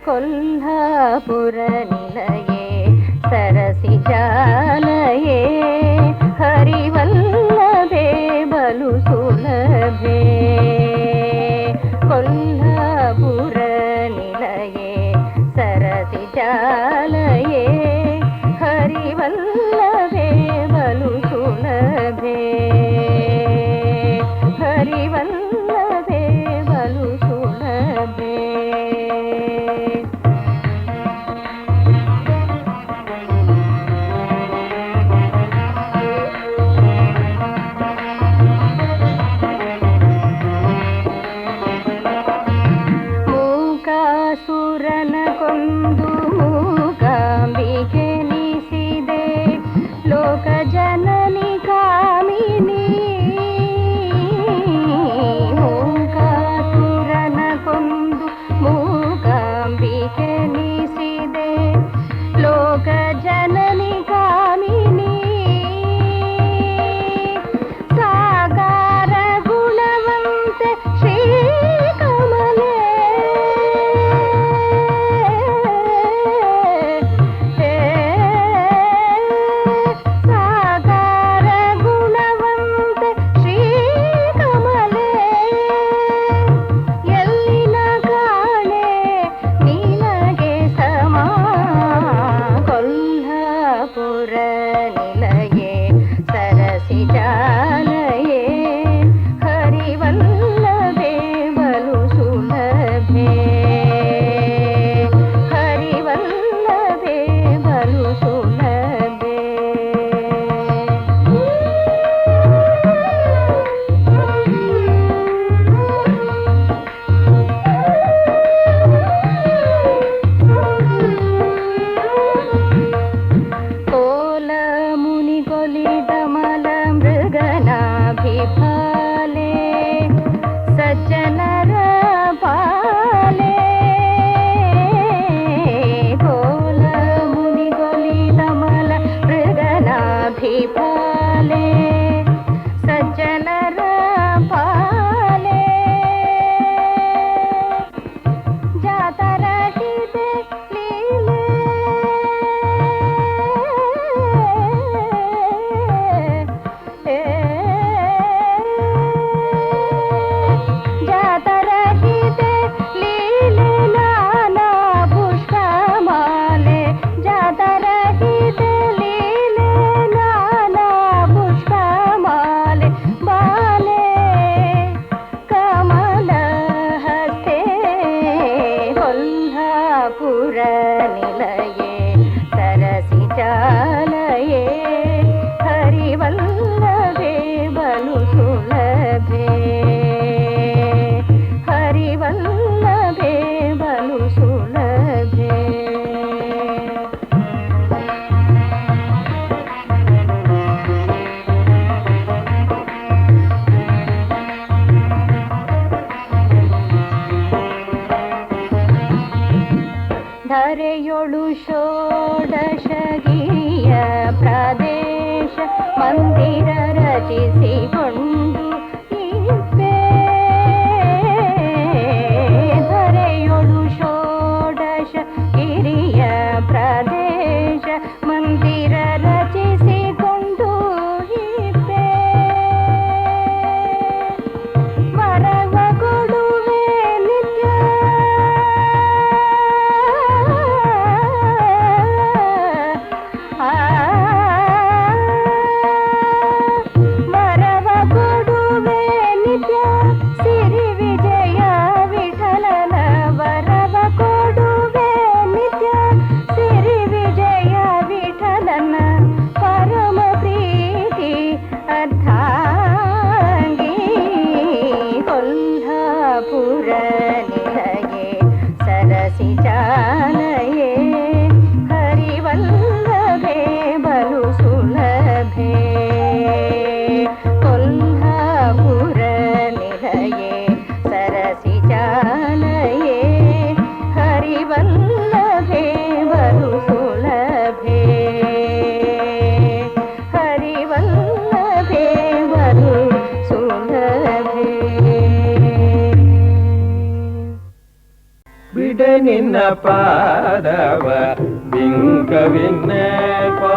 कोल्हापुरनिलये सरसिजालये हरिवल्लभे बलु सुलभे कोल्हापुरनिलये सरसिजालये हरिवल्लभे बलु सुलभे हरिवल्लभे बलु सुलभे ನಿನ್ನ ಪಾದವ ಬಿಂಕವಿನ್ನೇಕೋ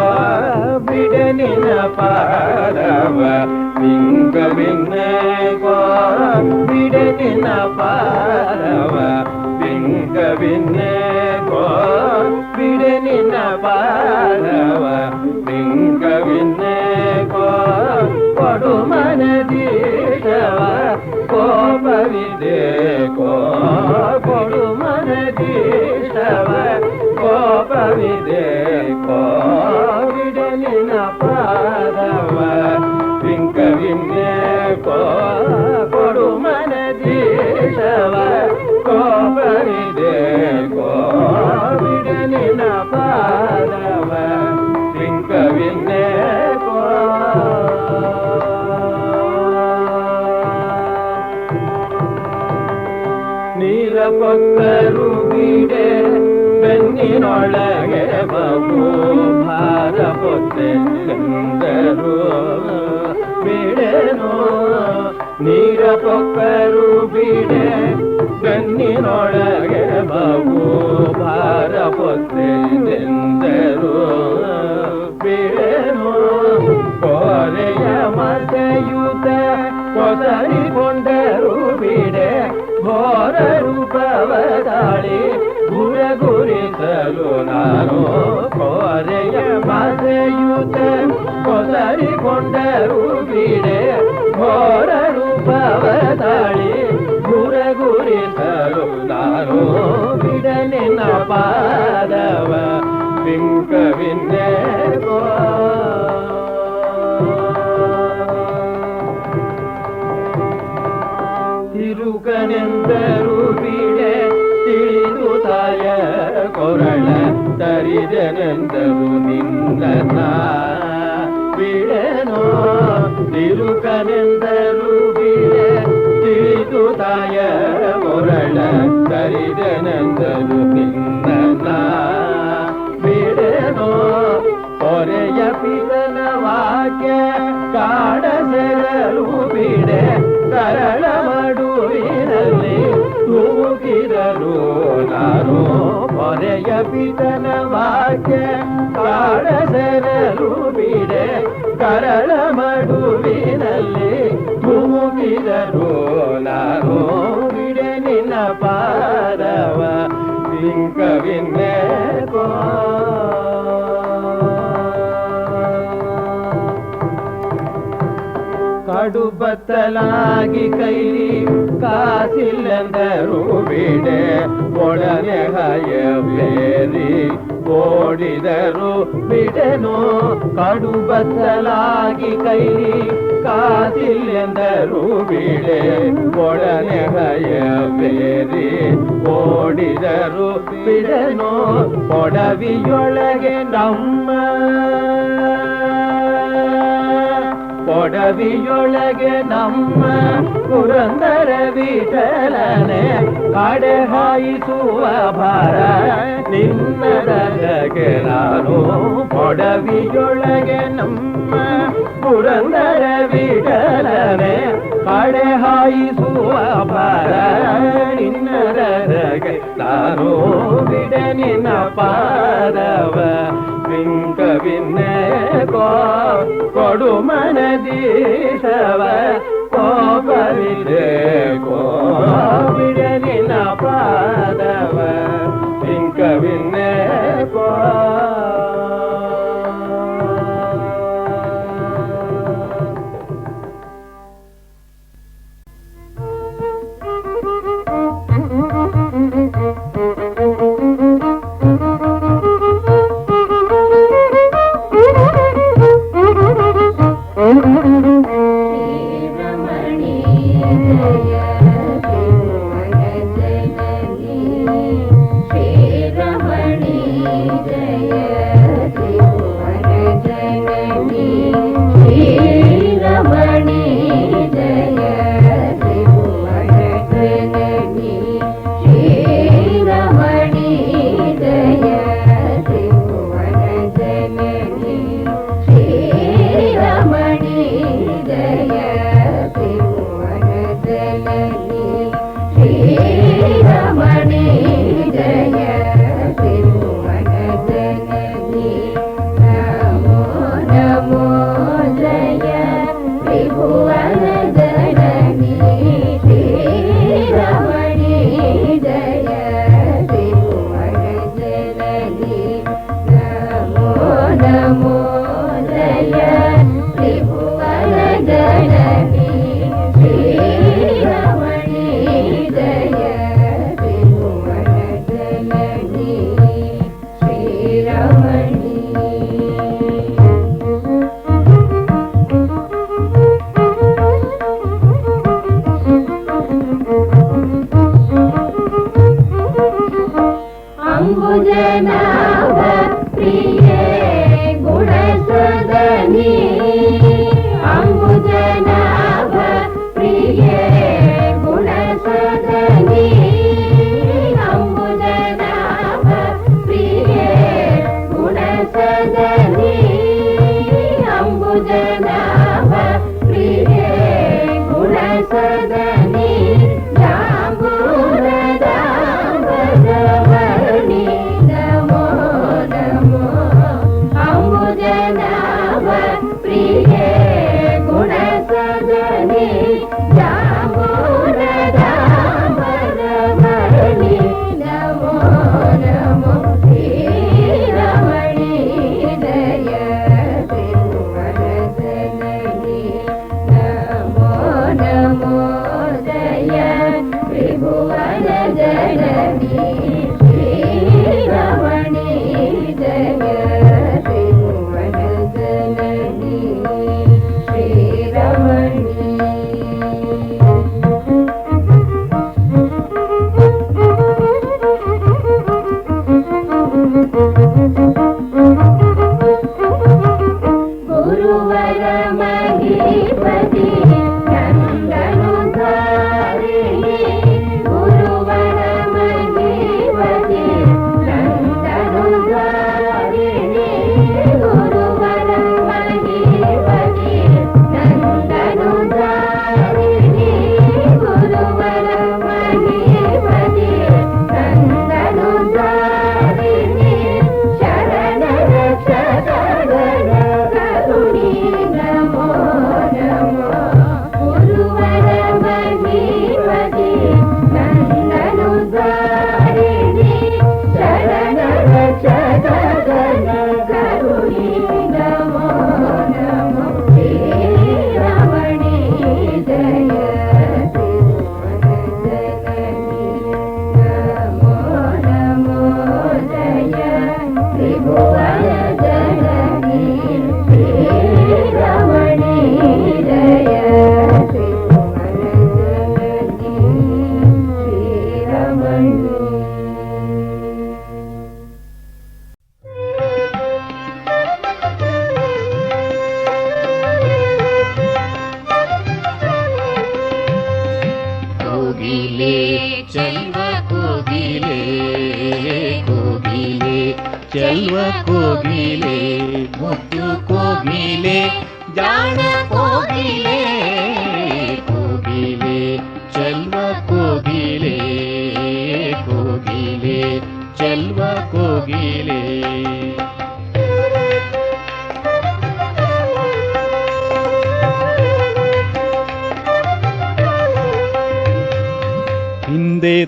ಬಿಡ ನಿನ್ನ ಪಾದವ ಬಿಂಕವಿನ್ನೇಕೋ ಬಿಡ ನಿನ್ನ ಪಾದವ ಬಿಂಕವಿನ್ನೇಕೋ ಬಿಡ ನಿನ್ನ ಪಾದವ ಬಿಂಕವಿನ್ನೇಕೋ ಕೊಡು ಮನದೀಶವ ಕೋಪವಿದೇಕೋ ಕೊಡು ಮನದೀಶವ ಕೋಪವಿದೇಕೋ ಬಿಡ ನಿನ್ನ ಪಾದವ ಬಿಂಕವಿನ್ನೇಕೋ ಕೊಡು ಮನದೀಶವ ಕೋಪವಿದೇಕೋ ಬಿಡ ನಿನ್ನ ಪಾದವ ಬಿಂಕವಿನ್ನೇಕೋ ನೀರಪಕ್ಕರು ಬಿಡೆ ಬೆನ್ನಿನೊಳಗೆ ಬಹು ಭಾರ ಹೊತ್ತೆಂದರು ಬಿಡೆನೋ ನೀರಪಕ್ಕರು ಬಿಡೆ ಬೆನ್ನಿನೊಳಗೆ ಬಹು ಭಾರ ಹೊತ್ತೆಂದರು ಬಿಡೆನೋ ಕೋರೆಯ ಮತೆಯುತ ಕೊಸರಿಕೊಂಡರು ಬಿಡೆ ಘೋರ ರೂಪವ ತಾಳಿ ಗುರಿಸಲು ನಾನು ಕೋರೆಯ ಮತೆಯುತ ಕೊಸರಿಕೊಂಡರು ಬಿಡೆ ಘೋರ ರೂಪವ ತಾಳಿ ಗುರಿಸಲು ನಾನು ಬಿಡ ನಿನ್ನ ಪಾದವ ಬಿಂಕವಿನ್ನೇಕೋ ತಿರುಗನೆಂದರು ಬಿಡೆ ತಿಳಿದು ತಾಯ ಕೊರಳ ತರಿದನೆಂದರು ನಿನ್ನ ಬಿಡೆನೋ ತಿರುಗನೆಂದರು ಬಿಡೆ ತಿಳಿದು ತಾಯ ಕೊರಳ ತರಿದನೆಂದರು ನಿನ್ನ ಬಿಡೆನೋ ಹೊರೆಯ ಪಿತನ ವಾಕ್ಯ ಕಾಡಸೆರಲು ಬಿಡೆ ಕರಳ ಮಡುವಿನಲ್ಲಿ ತೂಗಿದರು ನಾನು ಹೊರೆಯ ಪಿತನ ವಾಕ್ಯ ಕಾಡಸೆರಲು ಬಿಡೆ ಕರಳ ಮಡುವಿನಲ್ಲಿ ತೂಗಿದರು ನಾನು ಬಿಡೆ ನಿನ್ನ ಪಾದವ ಬಿಂಕವಿನ್ನೇಕೋ ಕಡು ಬತ್ತಲಾಗಿ ಕೈಲಿ ಕಾಸಿಲ್ಲಂದರು ಬಿಡೆ ಒಡನೆ ಹಯಬೇರಿ ಓಡಿದರು ಬಿಡೆನೋ ಕಡು ಬತ್ತಲಾಗಿ ಕೈಲಿ ಕಾಸಿಲ್ಲಂದರು ಬಿಡೆ ಒಡನೆ ಹಯಬೇರಿ ಓಡಿದರು ಬಿಡೆನೋ ಕೊಡವಿಯೊಳಗೆ ನಮ್ಮ ಕೊಡವಿಯೊಳಗೆ ನಮ್ಮ ಪುರಂದರ ವಿಠಲನೆ ಕಾಡೆ ಹಾಯಿಸುವ ಭಾರ ನಿನ್ನದಗೆ ನಾನು ಕೊಡವಿಯೊಳಗೆ ನಮ್ಮ ಪುರಂದರ ವಿಠಲನೆ ಕಾಡೆ ಹಾಯಿಸುವ ಭಾರ ನಿನ್ನದಗೆ ನಾನು ಬಿಡ ನಿನ್ನ ಪಾದವ ಬಿಂಕವಿನ್ನೇಕೋ ಕೊಡು ಮನದೀಶವ ಕೋಪವಿದೇಕೋ ಬಿಡ ನಿನ್ನ ಪಾದವ ಬಿಂಕವಿನ್ನೇಕೋ Jaya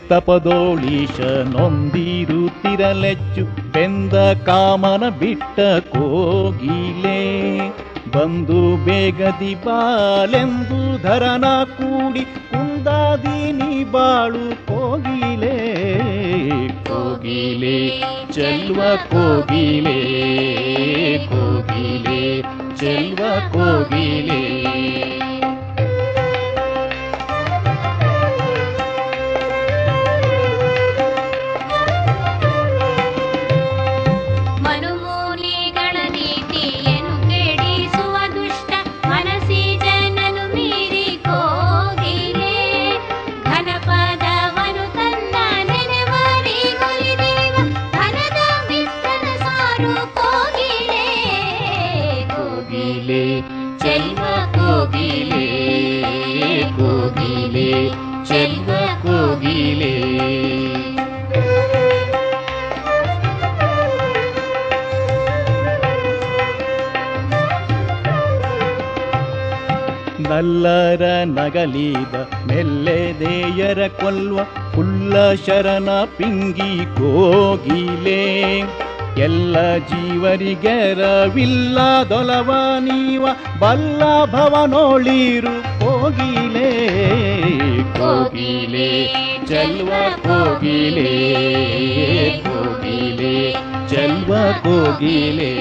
ತಪದೋಳೀಶ ನೊಂದಿರುತ್ತಿರಲೆಚ್ಚು ಬೆಂದ ಕಾಮನ ಬಿಟ್ಟ ಕೋಗಿಲೆ ಬಂದು ಬೇಗದಿ ಬಾಲೆಂದು ಧರನ ಕೂಡಿ ಕುಂದಾದಿನಿ ಬಾಳು ಕೋಗಿಲೆ ಕೋಗಿಲೆ ಚೆಲ್ವ ಕೋಗಿಲೆ ಕೋಗಿಲೆ ಚೆಲ್ವ ಕೋಗಿಲೆ ಚೆಲ್ವ ಕೋಗಿಲೆ ನಲ್ಲರ ನಗಲಿದ ಮೆಲ್ಲೆದೆಯರ ಕೊಲ್ವ ಹುಲ್ಲ ಶರಣ ಪಿಂಗಿ ಕೋಗಿಲೆ ಎಲ್ಲ ಜೀವರಿಗೆರವಿಲ್ಲದೊಲವ ನೀವ ಬಲ್ಲ ಭವನೋಳಿರು ಕೋಗಿಲೆ ಕೋಗಿಲೆ ಚೆಲ್ವ ಕೋಗಿಲೆ ಕೋಗಿಲೆ ಚೆಲ್ವ ಕೋಗಿಲೆ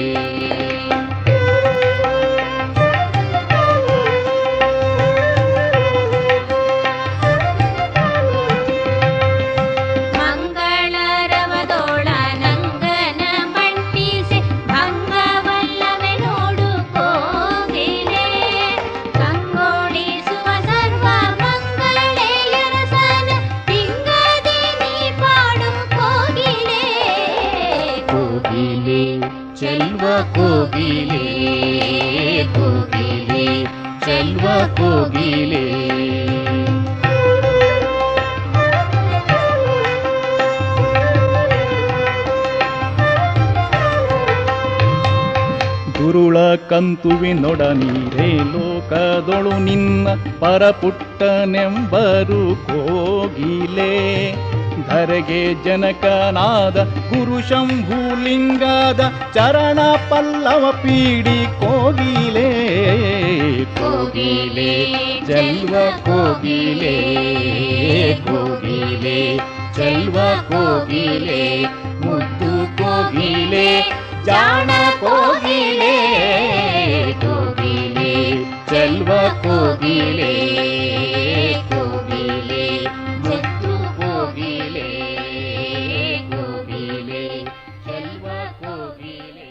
ಕಂತುವಿನೊಡನೀರೇ ಲೋಕದೊಳು ನಿನ್ನ ಪರಪುಟ್ಟನೆಂಬರು ಕೋಗಿಲೆ ಧರೆಗೆ ಜನಕನಾದ ಗುರು ಶಂಭುಲಿಂಗದ ಚರಣ ಪಲ್ಲವ ಪೀಡಿ ಕೋಗಿಲೆ ಕೋಗಿಲೆ ಚೆಲ್ವ ಕೋಗಿಲೆ ಕೋಗಿಲೆ ಚೆಲ್ವ ಕೋಗಿಲೆ ಮುದ್ದು ಕೋಗಿಲೆ ಜಾಣ ಕೋಗಿಲೆ ಕೋಗಿಲೆ ಚೆಲ್ವ ಕೋಗಿಲೆ ಕೋಗಿಲೆ ಮುದ್ದು ಕೋಗಿಲೆ ಕೋಗಿಲೆ ಚೆಲ್ವ ಕೋಗಿಲೆ.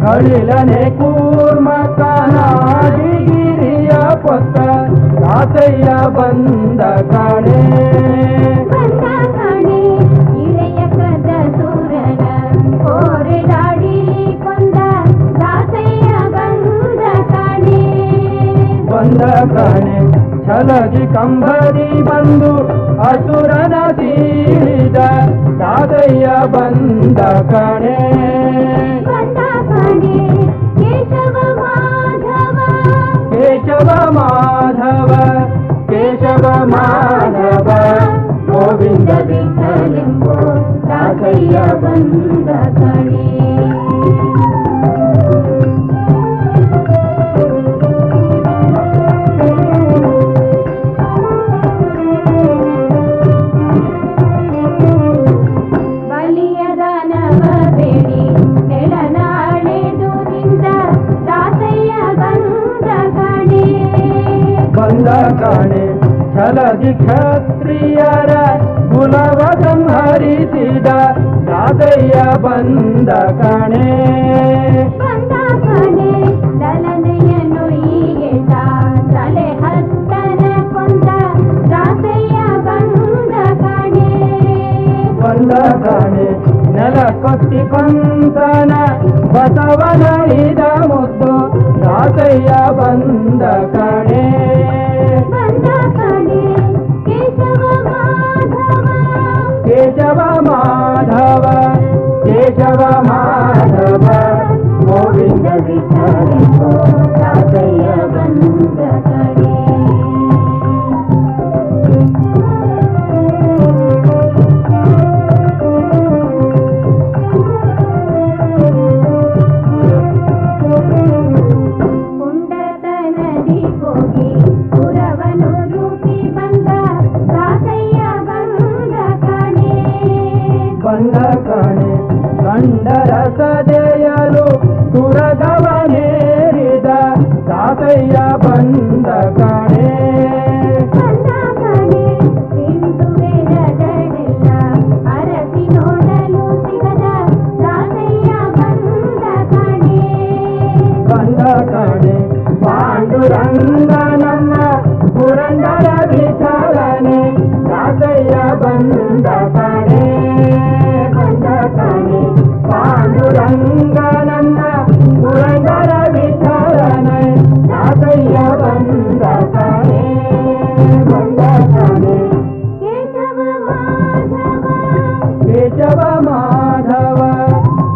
ಗಳಿಲನೆ ಕೂರ್ಮ ಕಾನಾಡಿಗಿರಿಯ ಪೊತ್ತ ರಾತಯ್ಯ ಬಂದ ಕಾಣೆ ಇಳೆಯ ಕದ ಸೂರನ ಕೋರೆಡಾಡಿ ಕೊಂದ ರಾತಯ್ಯ ಬಂದ ಕಾಣೆ ಬಂದ ಕಾಣೆ ಛಲಗಿ ಕಂಬರಿ ಬಂದು ಅಸುರನ ಸೀಳಿದ ರಾತಯ್ಯ ಬಂದ ಕಾಣೆ ಕೇಶವ ಮಾಧವ ಕೇಶವ ಮಾಧವ ಗೋವಿಂದ ವಿಠಲೆಂಬೋ ರಾಘಯ್ಯ ಬಂದ ಕಣೆ ಕಾಣೆ ಛಲದಿ ಕ್ಷತ್ರಿಯರ ಕುಲವ ಸಂಹರಿಸಿದ ರಾಧಯ್ಯ ಬಂದ ಕಾಣೆ ದಲನೆಯನ್ನು ಹೀಗೆ ತಲೆ ಹತ್ತನ ಕೊಂದ ರಾಧಯ್ಯ ಬಂದ ಕಾಣೆ ಬಂದ ಕಾಣೆ ನೆಲ ಕೊತ್ತಿ ಕೊಂತನ ಬಸವನ ಇದ ಮುದ್ದು ರಾಧಯ್ಯ ಬಂದ ಕಾಣೆ ಕೇಶವ ಮಾಧವ ಕೇಶವ ಮಾಧವ ಗೋವಿಂದ ವಿಠಲೆಂಬೋ ರಾಧಯ್ಯ ಬಂದ ಕಣೆ ಕುಂಡತನದಿ ಹೋಗಿ ಪುರವನು ರೂಪಿ ಬಂದ ರಾಧಯ್ಯ ಬಂದ ಕಣೆ ಬಂದ ಕಾಣೆ ಕಂಡರ ಸದೆಯಲು ಸುರಗವನೇರಿದ ರಾಧಯ್ಯ ಬಂದ ಕಣೆ ಬಂದ ಕಣೆ ಪಾಂಡುರಂಗ ನನ್ನ ಪುರಂದರ ವಿಠಲನ ದಾಸಯ್ಯ ಬಂದ ಕಣೆ ಬಂದ ಕಣೆ ಕೇಶವ ಮಾಧವ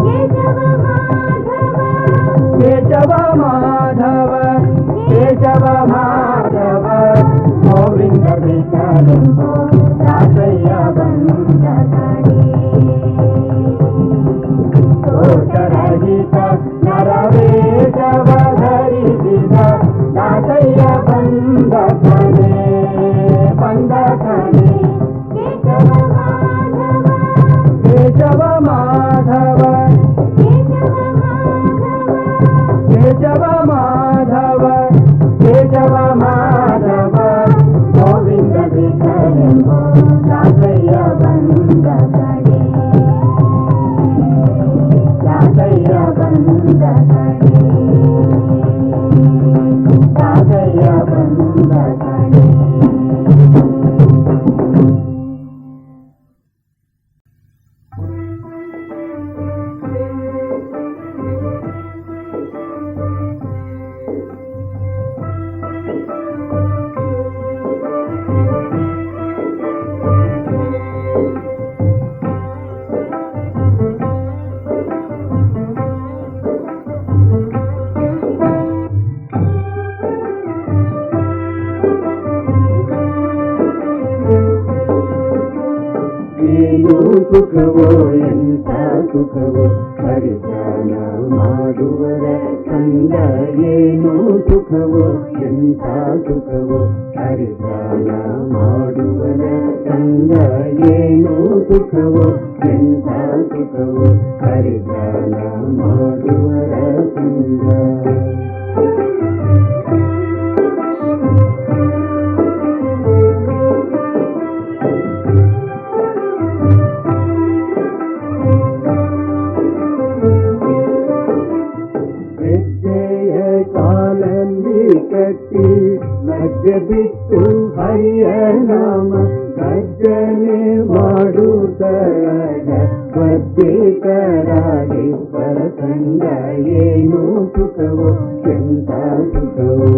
ಕೇಶವ ಮಾಧವ ಕೇಶವ ಮಾಧವ ಗೋವಿಂದ ವಿಠಲೆಂಬೋ ದಾಸಯ್ಯ ಬಂದ ಕಣೆ ದೋಷರಹಿತ ನರವೇಶವ ಧರಿಸಿದ ದಾಸಯ್ಯ ಬಂದ ಕಣೆ ಬಂದ ಕಣೆ ಕೇಶವ ಮಾಧವ ಕೇಶವ ಮಾಧವ ಕೇಶವ ಮಾಧವ ಗೋವಿಂದ ವಿಠಲೆಂಬೋ ದಾಸಯ್ಯ ಬಂದ ಕಣೆ ದಾಸಯ್ಯ ಬಂದ ಕಣೆ ದಾಸಯ್ಯ ಬಂದ ಕಣೆ ಸುಖವೋ ಎಂಥ ಸುಖವೋ ಪರಿಧಾನ ಮಾಡುವರ ಕಂದ ಏನು ಸುಖವೋ ಎಂಥ ಸುಖವೋ ಪರಿಧಾನ ಮಾಡುವರ ಕಂದ ಏನು ಸುಖವೋ ಎಂಥ ಸುಖವೋ ಪರಿಧಾನ ಮಾಡುವರ ಕಂದ ಕಟ್ಟಿ ಲಜ್ಜ ಬಿಟ್ಟು ಹರಿಯ ನಾಮ ಭಜನೆ ಮಾಡುತ್ತರಾಗ ವರ್ಜಿತರಾಗಿ ಪರಸಂಗ ಏನು ಸುಖವೋ ಎಂಥ ಸುಖವೋ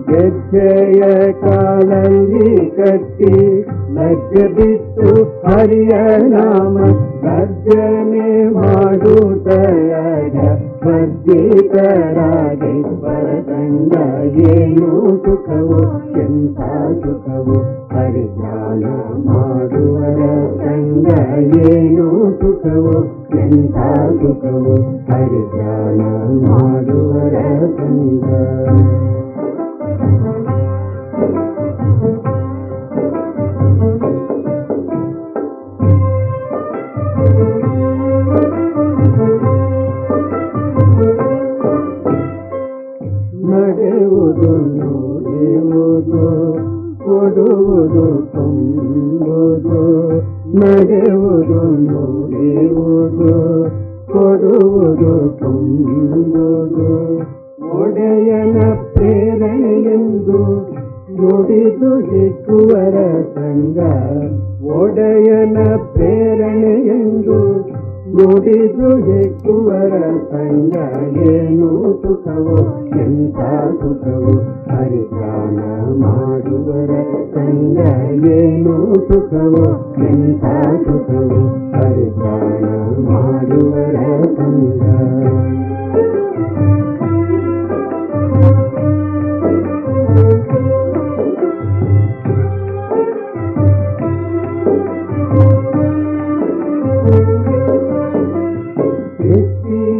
ಗೆಜ್ಜೆಯ ಕಾಲಲ್ಲಿ ಕಟ್ಟಿ ಲಜ್ಜ ಬಿಟ್ಟು ಹರಿಯ ನಾಮ ಭಜನೆ ಮಾಡುತ್ತರಾಗ ವರ್ಜಿತರಾಗಿ ಪರಸಂಗ ಏನು ಸುಖವೋ ಎಂಥ ಸುಖವೋ ಪರಿಜ್ಞಾನ ಮಾಡುವರ ಸಂಗ ಏನು ಸುಖವೋ ಎಂಥ ಸುಖವೋ ಪರಿಜ್ಞಾನ ಮಾಡುವರ ಸಂಗ ನಡೆಯುವುದು ನುಡಿಯುವುದು ಕೊಡುವುದು ತುಂಬುವುದು ನಡೆಯುವುದು ನುಡಿಯುವುದು ಕೊಡುವುದು ತುಂಬುವುದು ಒಡೆಯನ ಪ್ರೇರಣೆಯೆಂದು ನುಡಿದು ಹಿಕ್ಕುವರ ಸಂಗ ಒಡೆಯನ ಪ್ರೇರಣೆಯೆಂದು ನುಡಿದು ಹೆಕ್ಕುವರ ಸಂಗ ಏನು ಸುಖವೋ ಎಂಥ ಸುಖವೋ ಪರಿಜ್ಞಾನ ಮಾಡುವರ ಸಂಗ ಏನು ಸುಖವೋ ಎಂಥ ಸುಖವೋ ಪರಿಜ್ಞಾನ ಮಾಡುವರ ಸಂಗ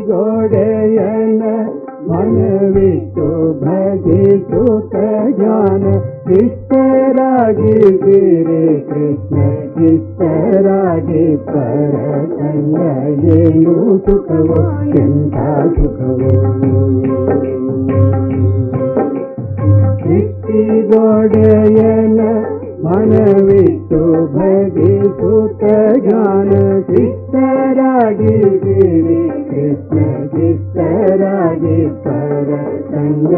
ಗೋಡೆಯನ ಮನವಿಟ್ಟು ಭಜಿಸುತ್ತ ಜ್ಞಾನ ಇಷ್ಟರಾಗಿ ಗಿರಿ ಕೃಷ್ಣ ಇಷ್ಟರಾಗಿ ಪರಸಂಗ ಏನು ಸುಖವೋ ಎಂಥ ಸುಖವೋ ಗೋಡೆಯನ ಮನವಿಟ್ಟು ಭಜಿಸುತ್ತ ಜ್ಞಾನ ಶಿಷ್ಟರಾಗಿ ಗಿರಿ ಕೃಷ್ಣ ಶಿಷ್ಟರಾಗಿ ಪರಸಂಗ ಸಂಗ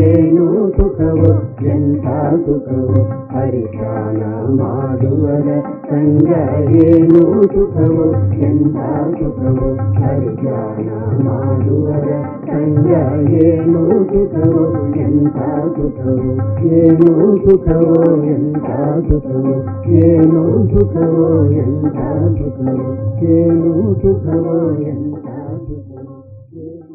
ಏನು ಸುಖವೋ ಎಂಥ ಸುಖವೋ ಹರಿಧ್ಯಾನ ಮಾಡುವರ ಸಂಗ ಏನು ಸುಖವೋ ಎಂಥ ಸುಖವೋ ಹರಿಧ್ಯಾನ ಮಾಡುವರ ಸಂಗ ಏನು ಸುಖವೋ ಎಂಥ ಸುಖವೋ ಏನು ಸುಖವೋ ಎಂಥ ಸುಖವೋ ಏನು ಸುಖವೋ ಎಂಥ ಸುಖವೋ ಏನು ಸುಖವೋ ಎಂಥ ಸುಖವೋ ಏನು